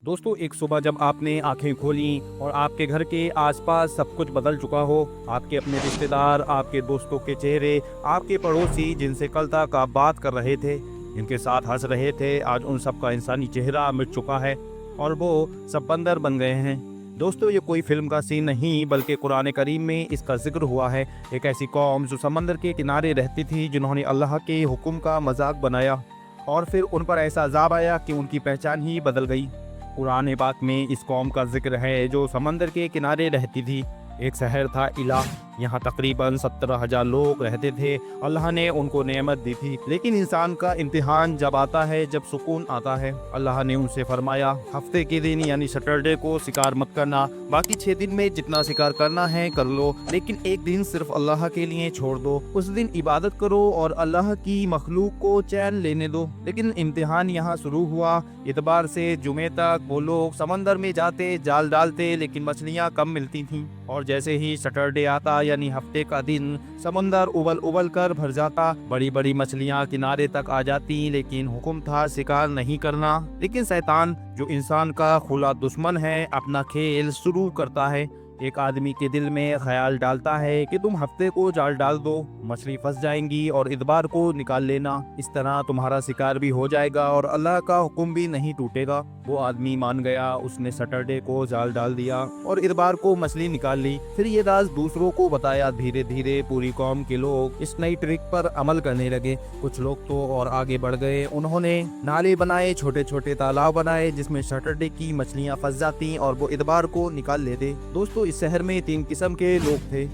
दोस्तों, एक सुबह जब आपने आंखें खोलीं और आपके घर के आसपास सब कुछ बदल चुका हो, आपके अपने रिश्तेदार, आपके दोस्तों के चेहरे, आपके पड़ोसी जिनसे कल तक आप बात कर रहे थे, जिनके साथ हंस रहे थे, आज उन सब का इंसानी चेहरा मिट चुका है और वो सब बंदर बन गए हैं। दोस्तों, ये कोई फिल्म का सीन नहीं बल्कि कुरान करीम में इसका जिक्र हुआ है। एक ऐसी कौम जो समंदर के किनारे रहती थी, जिन्होंने अल्लाह के हुक्म का मजाक बनाया और फिर उन पर ऐसा अज़ाब आया कि उनकी पहचान ही बदल गई। कुरान पाक में इस कौम का जिक्र है जो समंदर के किनारे रहती थी। एक शहर था इला, यहाँ तकरीबन 17,000 लोग रहते थे। अल्लाह ने उनको नेमत दी थी, लेकिन इंसान का इम्तिहान जब आता है, जब सुकून आता है, अल्लाह ने उनसे फरमाया हफ्ते के दिन यानी सैटरडे को शिकार मत करना, बाकी 6 दिन में जितना शिकार करना है कर लो, लेकिन एक दिन सिर्फ अल्लाह के लिए छोड़ दो। उस दिन इबादत करो और अल्लाह की मखलूक को चैन लेने दो। लेकिन इम्तिहान यहाँ शुरू हुआ। इतबार से जुमे तक वो लोग समंदर में जाते, जाल डालते, लेकिन मछलियाँ कम मिलती थीं। और जैसे ही सैटरडे आता यानी हफ्ते का दिन, समंदर उबल उबल कर भर जाता, बड़ी बड़ी मछलियाँ किनारे तक आ जाती, लेकिन हुक्म था शिकार नहीं करना। लेकिन शैतान, जो इंसान का खुला दुश्मन है, अपना खेल शुरू करता है। एक आदमी के दिल में ख्याल डालता है कि तुम हफ्ते को जाल डाल दो, मछली फंस जाएंगी और इतबार को निकाल लेना, इस तरह तुम्हारा शिकार भी हो जाएगा और अल्लाह का हुक्म भी नहीं टूटेगा। वो आदमी मान गया, उसने सैटरडे को जाल डाल दिया और इतबार को मछली निकाल ली। फिर ये राज दूसरों को बताया। धीरे धीरे पूरी कौम के लोग इस नई ट्रिक पर अमल करने लगे। कुछ लोग तो और आगे बढ़ गए, उन्होंने नाले बनाए, छोटे छोटे तालाब बनाए जिसमें सैटरडे की मछलियां फंस जाती और वो इतबार को निकाल लेते। दोस्तों, इस शहर में 3 किस्म के लोग थे।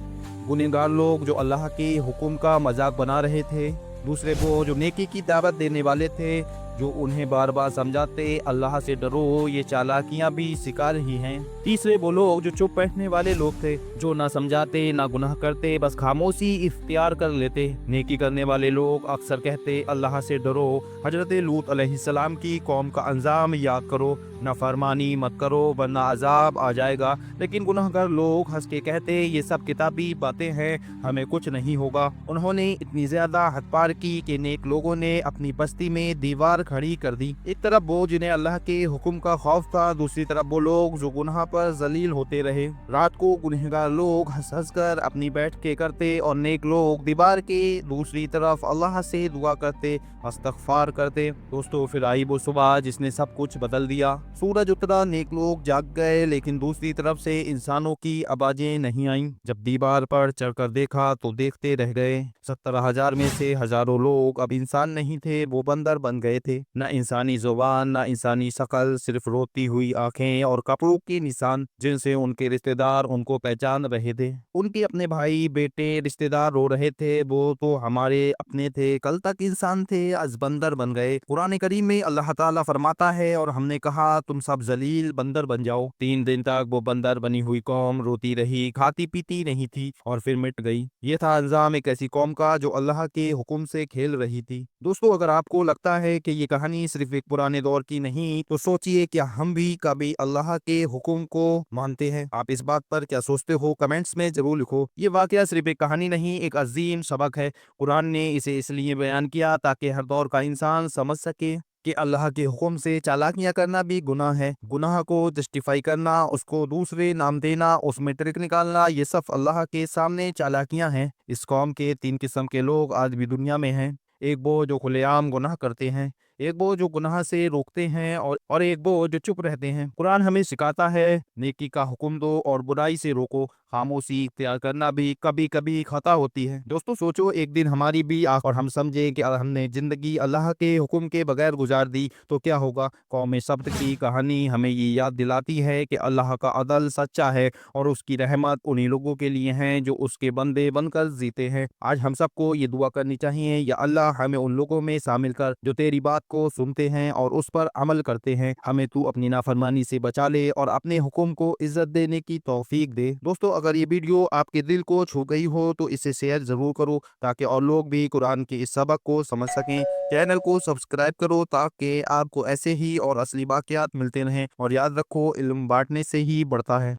गुनहगार लोग जो अल्लाह के हुक्म का मजाक बना रहे थे। दूसरे वो जो नेकी की दावत देने वाले थे, जो उन्हें बार बार समझाते अल्लाह से डरो, ये चालाकियां भी शिकार ही हैं। तीसरे वो लोग जो चुप बैठने वाले लोग थे, जो ना समझाते ना गुनाह करते, बस खामोशी इख्तियार कर लेते। नेकी करने वाले लोग अक्सर कहते अल्लाह से डरो। हजरत लूत अलैहिस्सलाम की कौम का अंजाम याद करो, ना फरमानी मत करो वरना अजाब आ जाएगा। लेकिन गुनाहगार लोग हंस के कहते ये सब किताबी बातें हैं, हमें कुछ नहीं होगा। उन्होंने इतनी ज्यादा हद पार की कि नेक लोगों ने अपनी बस्ती में दीवार खड़ी कर दी। एक तरफ वो जिन्हें अल्लाह के हुक्म का खौफ था, दूसरी तरफ वो लोग जो गुनाह पर जलील होते रहे। रात को गुनहगार लोग हंस हंस कर अपनी बैठ के करते और नेक लोग दीवार के दूसरी तरफ अल्लाह से दुआ करते, इस्तगफार करते। दोस्तों, फिर आई वो सुबह जिसने सब कुछ बदल दिया। सूरज उतरा, नेक लोग जाग गए, लेकिन दूसरी तरफ से इंसानों की आवाजें नहीं आईं। जब दीवार पर चढ़कर देखा तो देखते रह गए। 17,000 में से हजारों लोग अब इंसान नहीं थे, वो बंदर बन गए थे। न इंसानी जुबान, न इंसानी शक्ल, सिर्फ रोती हुई आंखें और कपड़ों के निशान जिनसे उनके रिश्तेदार उनको पहचान रहे थे। उनके अपने भाई, बेटे, रिश्तेदार रो रहे थे, वो तो हमारे अपने थे, कल तक इंसान थे, आज बंदर बन गए। कुरान करीम में अल्लाह ताला फरमाता है और हमने कहा तुम सब जलील बंदर बन जाओ। 3 दिन तक वो बंदर बनी हुई कौम रोती रही, खाती पीती नहीं थी और फिर मिट गई। ये था अंजाम एक ऐसी कौम का जो अल्लाह के हुक्म से खेल रही थी। दोस्तों, अगर आपको लगता है कि ये कहानी सिर्फ एक पुराने दौर की नहीं, तो सोचिए क्या हम भी कभी अल्लाह के हुक्म को मानते हैं? आप इस बात पर क्या सोचते हो? कमेंट्स में जरूर लिखो। ये वाकया सिर्फ एक कहानी नहीं, एक अजीम सबक है। कुरान ने इसे इसलिए बयान किया ताकि हर दौर का इंसान समझ सके कि अल्लाह के हुक्म से चालाकियां करना भी गुनाह है। गुनाह को जस्टिफाई करना, उसको दूसरे नाम देना, उसमें ट्रिक निकालना, ये सब अल्लाह के सामने चालाकियां हैं। इस कौम के 3 किस्म के लोग आज भी दुनिया में हैं। एक वो जो खुलेआम गुनाह करते हैं, एक वो जो गुनाह से रोकते हैं और एक वो जो चुप रहते हैं। कुरान हमें सिखाता है नेकी का हुक्म दो और बुराई से रोको। खामोशी इख्तियार करना भी कभी कभी खता होती है। दोस्तों, सोचो एक दिन हमारी भी आंख और हम समझे कि हमने जिंदगी अल्लाह के हुक्म के बगैर गुजार दी तो क्या होगा। कौम सब्त की कहानी हमें ये याद दिलाती है कि अल्लाह का अदल सच्चा है और उसकी रहमत उन्हीं लोगों के लिए है जो उसके बंदे बनकर जीते हैं। आज हम सबको ये दुआ करनी चाहिए, या अल्लाह हमें उन लोगों में शामिल कर जो तेरी बात को सुनते हैं और उस पर अमल करते हैं। हमें तू अपनी नाफरमानी से बचा ले और अपने हुक्म को इज्जत देने की तौफीक दे। दोस्तों, अगर ये वीडियो आपके दिल को छू गई हो तो इसे शेयर जरूर करो ताकि और लोग भी कुरान के इस सबक को समझ सकें। चैनल को सब्सक्राइब करो ताकि आपको ऐसे ही और असली वाकयात मिलते रहें। और याद रखो, इल्म बांटने से ही बढ़ता है।